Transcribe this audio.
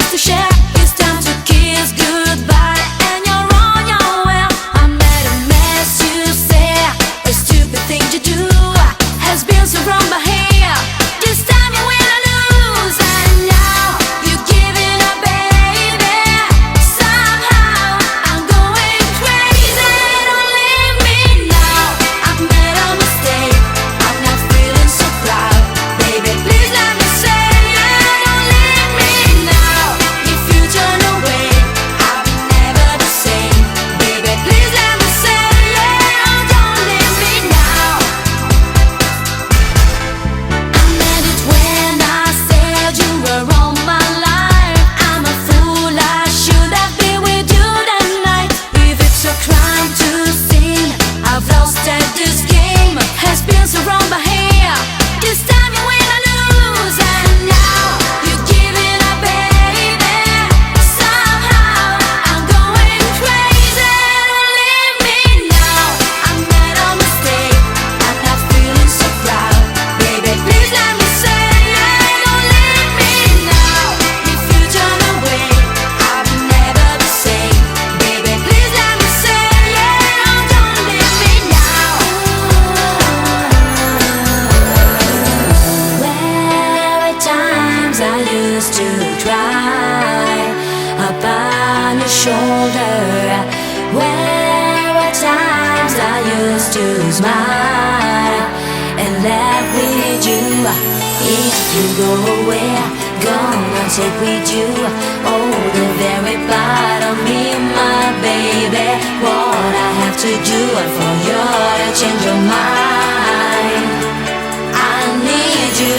just to share. It's time to kiss goodbye, and you're on your way. I made a mess, you say, a stupid thing to do has been so wrong, but here, this time you win or lose, and now you're giving up, baby. Somehow I'm going crazy. Don't leave me now. I've made a mistake. I'm not feeling so proud, baby. Please let me say, yeah, don't leave me now. If you turn away, I'll be never the same, baby. Please let me say, yeah, don't leave me now. I meant it when I said you were all my life. I'm a fool, I should have been with you that night. If it's a crime to sin, I've lost at this game. Has been so wrong, but here, this time you win or lose, and now you're giving up, baby. Somehow I'm going crazy. Don't leave me now. I made a mistake. I'm not feeling so proud, baby. Please let me say, yeah, don't leave me now. If you turn away, I'll be never the same, baby. Please let me say, yeah, don't leave me now. There were times I used to cry upon your shoulder. Where were times I used to smile and laugh with you. If you go away, gonna take with you oh, the very part of me, my baby. What I have to do for you to change your mind. I need you